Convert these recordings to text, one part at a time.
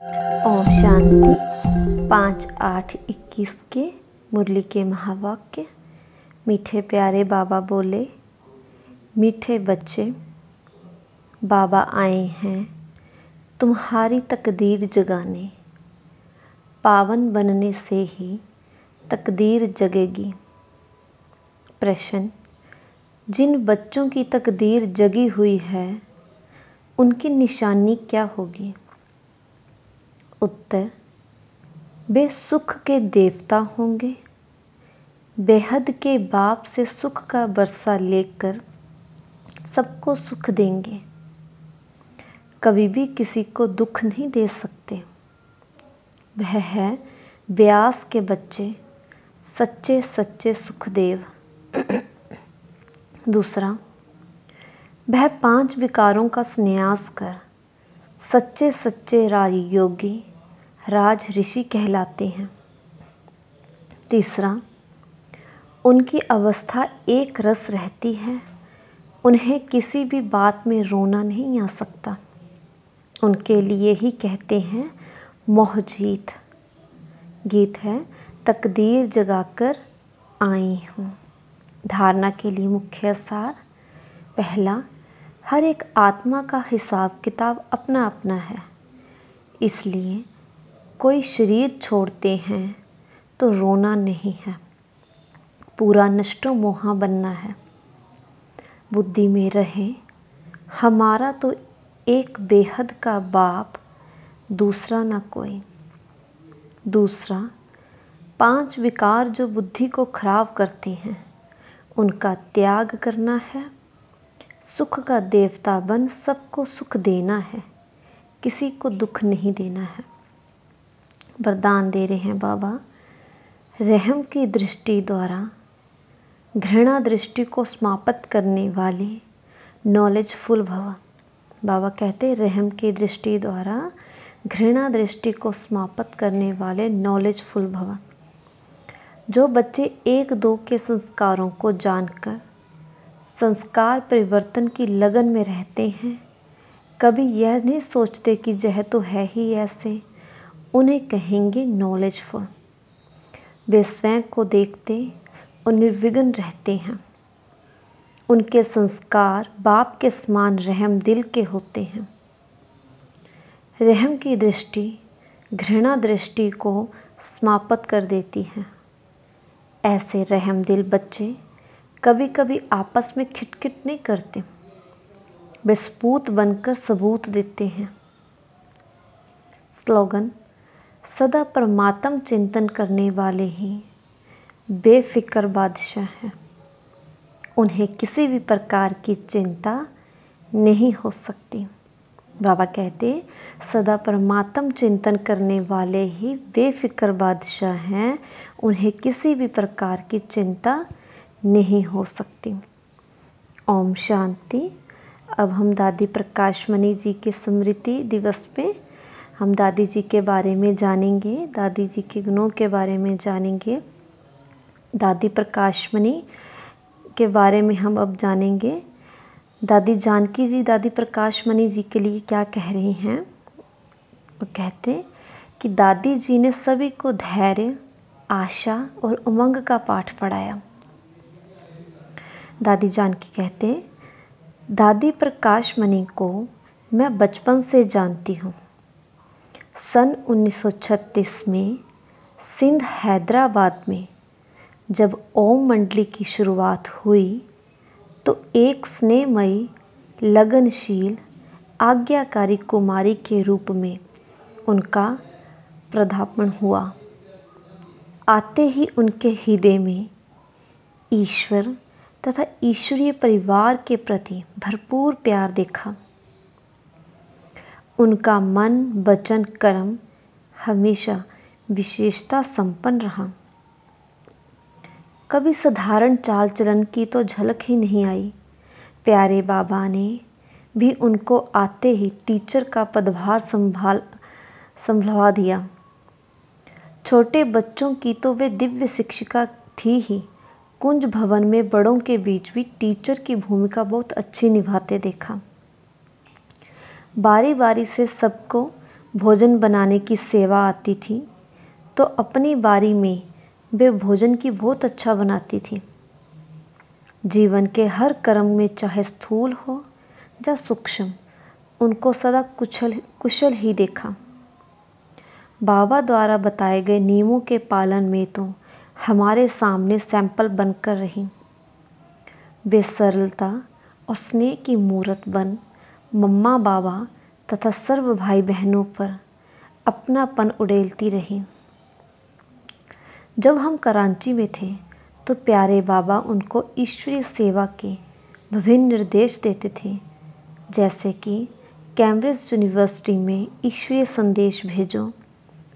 ओम शांति। 5/8/21 के मुरली के महावाक्य। मीठे प्यारे बाबा बोले, मीठे बच्चे, बाबा आए हैं तुम्हारी तकदीर जगाने। पावन बनने से ही तकदीर जगेगी। प्रश्न, जिन बच्चों की तकदीर जगी हुई है उनकी निशानी क्या होगी? उत्तर, वे सुख के देवता होंगे। बेहद के बाप से सुख का बरसा लेकर सबको सुख देंगे। कभी भी किसी को दुख नहीं दे सकते। वह है व्यास के बच्चे, सच्चे सच्चे सुखदेव। दूसरा, वह 5 विकारों का संन्यास कर सच्चे सच्चे राजयोगी राज ऋषि कहलाते हैं। तीसरा, उनकी अवस्था एक रस रहती है। उन्हें किसी भी बात में रोना नहीं आ सकता। उनके लिए ही कहते हैं मोहजीत। गीत है, तकदीर जगाकर आई हूँ। धारणा के लिए मुख्य सार। पहला, हर एक आत्मा का हिसाब किताब अपना अपना है। इसलिए कोई शरीर छोड़ते हैं तो रोना नहीं है, पूरा नष्टो मोहा बनना है। बुद्धि में रहे, हमारा तो एक बेहद का बाप, दूसरा ना कोई। दूसरा, 5 विकार जो बुद्धि को खराब करते हैं उनका त्याग करना है। सुख का देवता बन सबको सुख देना है, किसी को दुख नहीं देना है। वरदान दे रहे हैं बाबा, रहम की दृष्टि द्वारा घृणा दृष्टि को समाप्त करने वाले नॉलेजफुल भव। बाबा कहते, रहम की दृष्टि द्वारा घृणा दृष्टि को समाप्त करने वाले नॉलेजफुल भव। जो बच्चे 1-2 के संस्कारों को जानकर संस्कार परिवर्तन की लगन में रहते हैं, कभी यह नहीं सोचते कि यह तो है ही ऐसे, उन्हें कहेंगे नॉलेजफुल। वे स्वयं को देखते और निर्विघ्न रहते हैं। उनके संस्कार बाप के समान रहम दिल के होते हैं। रहम की दृष्टि घृणा दृष्टि को समाप्त कर देती है। ऐसे रहम दिल बच्चे कभी कभी आपस में खिटखिट नहीं करते। वे सपूत बनकर सबूत देते हैं। स्लोगन, सदा परमात्म चिंतन करने वाले ही बेफिक्र बादशाह हैं। उन्हें किसी भी प्रकार की चिंता नहीं हो सकती। बाबा कहते, सदा परमात्म चिंतन करने वाले ही बेफिक्र बादशाह हैं। उन्हें किसी भी प्रकार की चिंता नहीं हो सकती। ओम शांति। अब हम दादी प्रकाशमणि जी के स्मृति दिवस पे हम दादी जी के बारे में जानेंगे, दादी जी के गुणों के बारे में जानेंगे। दादी प्रकाशमणि के बारे में हम अब जानेंगे। दादी जानकी जी दादी प्रकाशमणि जी के लिए क्या कह रही हैं। वो कहते कि दादी जी ने सभी को धैर्य, आशा और उमंग का पाठ पढ़ाया। दादी जानकी कहते, दादी प्रकाशमणि को मैं बचपन से जानती हूँ। सन 1936 में सिंध हैदराबाद में जब ओम मंडली की शुरुआत हुई तो एक स्नेहमयी, लगनशील, आज्ञाकारी कुमारी के रूप में उनका पदार्पण हुआ। आते ही उनके हृदय में ईश्वर तथा ईश्वरीय परिवार के प्रति भरपूर प्यार देखा। उनका मन, वचन, कर्म हमेशा विशेषता संपन्न रहा। कभी साधारण चाल चलन की तो झलक ही नहीं आई। प्यारे बाबा ने भी उनको आते ही टीचर का पदभार संभलवा दिया। छोटे बच्चों की तो वे दिव्य शिक्षिका थी ही। कुंज भवन में बड़ों के बीच भी टीचर की भूमिका बहुत अच्छी निभाते देखा। बारी बारी से सबको भोजन बनाने की सेवा आती थी तो अपनी बारी में वे भोजन की बहुत अच्छा बनाती थी। जीवन के हर कर्म में चाहे स्थूल हो या सूक्ष्म, उनको सदा कुशल ही देखा। बाबा द्वारा बताए गए नियमों के पालन में तो हमारे सामने सैंपल बनकर रही। वे सरलता और स्नेह की मूरत बन मम्मा बाबा तथा सर्व भाई बहनों पर अपनापन उड़ेलती रही। जब हम कराची में थे तो प्यारे बाबा उनको ईश्वरीय सेवा के विभिन्न निर्देश देते थे, जैसे कि कैम्ब्रिज यूनिवर्सिटी में ईश्वरीय संदेश भेजो,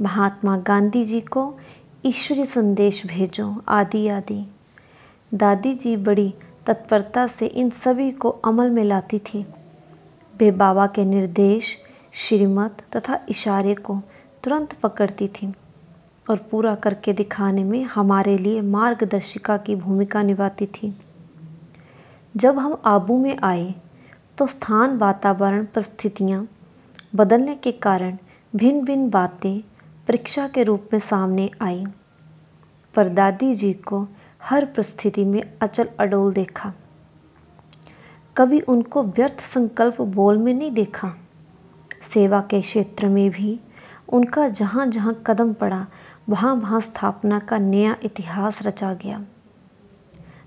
महात्मा गांधी जी को ईश्वरीय संदेश भेजो, आदि आदि। दादी जी बड़ी तत्परता से इन सभी को अमल में लाती थी। वे बाबा के निर्देश, श्रीमत तथा इशारे को तुरंत पकड़ती थी और पूरा करके दिखाने में हमारे लिए मार्गदर्शिका की भूमिका निभाती थी। जब हम आबू में आए तो स्थान, वातावरण, परिस्थितियाँ बदलने के कारण भिन्न भिन्न बातें परीक्षा के रूप में सामने आई, पर दादी जी को हर परिस्थिति में अचल अडोल देखा। कभी उनको व्यर्थ संकल्प बोल में नहीं देखा। सेवा के क्षेत्र में भी उनका जहाँ जहाँ कदम पड़ा वहाँ वहाँ स्थापना का नया इतिहास रचा गया।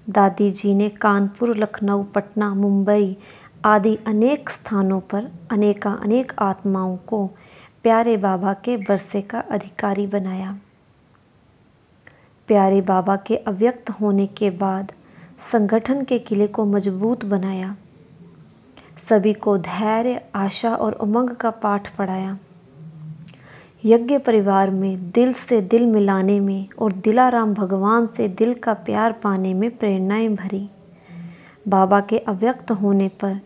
दादी जी ने कानपुर, लखनऊ, पटना, मुंबई आदि अनेक स्थानों पर अनेक आत्माओं को प्यारे बाबा के वर्षे का अधिकारी बनाया। प्यारे बाबा के अव्यक्त होने के बाद संगठन के किले को मजबूत बनाया, सभी को धैर्य, आशा और उमंग का पाठ पढ़ाया। यज्ञ परिवार में दिल से दिल मिलाने में और दिलाराम भगवान से दिल का प्यार पाने में प्रेरणाएं भरी। बाबा के अव्यक्त होने पर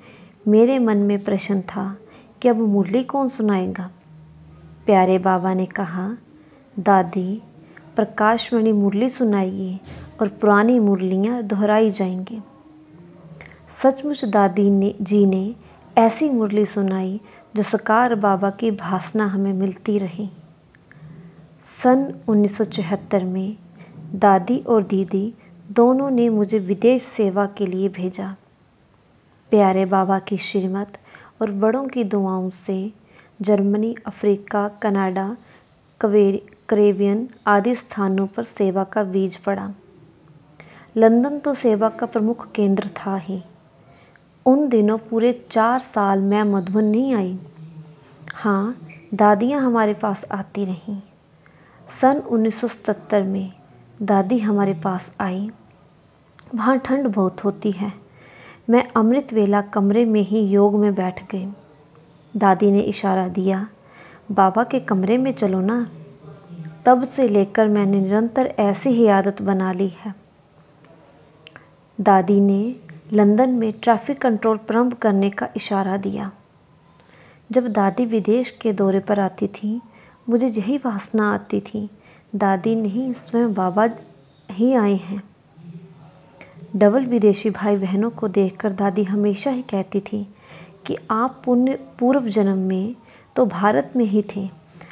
मेरे मन में प्रश्न था कि अब मुरली कौन सुनाएगा। प्यारे बाबा ने कहा, दादी प्रकाशमणि मुरली सुनाइए और पुरानी मुरलियाँ दोहराई जाएंगी। सचमुच दादी जी ने ऐसी मुरली सुनाई जो सकार बाबा की भासना हमें मिलती रही। सन 1974 में दादी और दीदी दोनों ने मुझे विदेश सेवा के लिए भेजा। प्यारे बाबा की श्रीमत और बड़ों की दुआओं से जर्मनी, अफ्रीका, कनाडा, कैरेबियन आदि स्थानों पर सेवा का बीज पड़ा। लंदन तो सेवा का प्रमुख केंद्र था ही। उन दिनों पूरे 4 साल मैं मधुबन नहीं आई। हाँ, दादियाँ हमारे पास आती रहीं। सन 1977 में दादी हमारे पास आई। वहाँ ठंड बहुत होती है। मैं अमृत वेला कमरे में ही योग में बैठ गई। दादी ने इशारा दिया, बाबा के कमरे में चलो ना। तब से लेकर मैंने निरंतर ऐसी ही आदत बना ली है। दादी ने लंदन में ट्रैफिक कंट्रोल प्रारंभ करने का इशारा दिया। जब दादी विदेश के दौरे पर आती थी, मुझे यही वासना आती थी, दादी नहीं स्वयं बाबा ही आए हैं। डबल विदेशी भाई बहनों को देखकर दादी हमेशा ही कहती थी कि आप पूर्व जन्म में तो भारत में ही थे,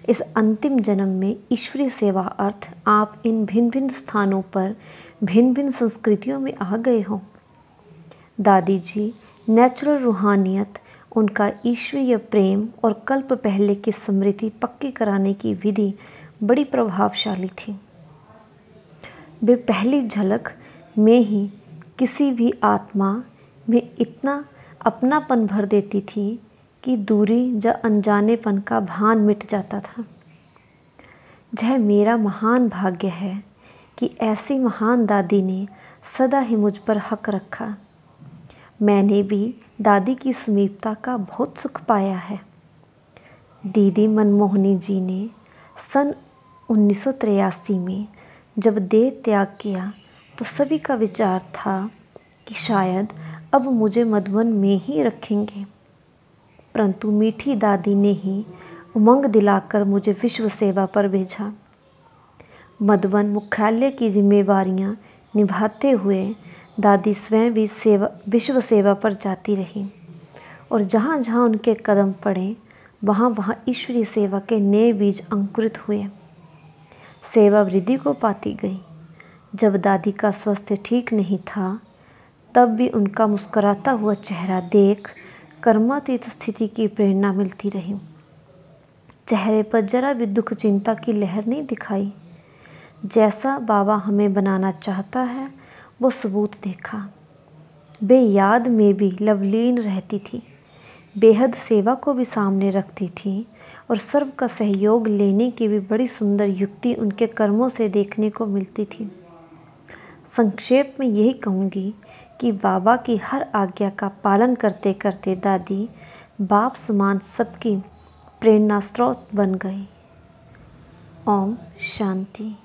इस अंतिम जन्म में ईश्वरीय सेवा अर्थ आप इन भिन्न भिन्न स्थानों पर भिन्न भिन्न संस्कृतियों में आ गए हो। दादी जी नेचुरल रूहानियत, उनका ईश्वरीय प्रेम और कल्प पहले की स्मृति पक्की कराने की विधि बड़ी प्रभावशाली थी। वे पहली झलक में ही किसी भी आत्मा में इतना अपनापन भर देती थी कि दूरी या अनजानेपन का भान मिट जाता था। यह मेरा महान भाग्य है कि ऐसी महान दादी ने सदा ही मुझ पर हक रखा। मैंने भी दादी की समीपता का बहुत सुख पाया है। दीदी मनमोहनी जी ने सन 1983 में जब देह त्याग किया तो सभी का विचार था कि शायद अब मुझे मधुबन में ही रखेंगे, परंतु मीठी दादी ने ही उमंग दिलाकर मुझे विश्व सेवा पर भेजा। मधुबन मुख्यालय की जिम्मेवारियां निभाते हुए दादी स्वयं भी विश्व सेवा पर जाती रही और जहाँ जहाँ उनके कदम पड़े वहाँ ईश्वरीय सेवा के नए बीज अंकुरित हुए। सेवा वृद्धि को पाती गई। जब दादी का स्वास्थ्य ठीक नहीं था, तब भी उनका मुस्कुराता हुआ चेहरा देख कर्मातीत स्थिति की प्रेरणा मिलती रही। चेहरे पर जरा भी दुख चिंता की लहर नहीं दिखाई। जैसा बाबा हमें बनाना चाहता है वो सबूत देखा। वे याद में भी लवलीन रहती थी, बेहद सेवा को भी सामने रखती थी और सर्व का सहयोग लेने की भी बड़ी सुंदर युक्ति उनके कर्मों से देखने को मिलती थी। संक्षेप में यही कहूँगी कि बाबा की हर आज्ञा का पालन करते करते दादी बाप समान सबकी प्रेरणा स्रोत बन गई। ओम शांति।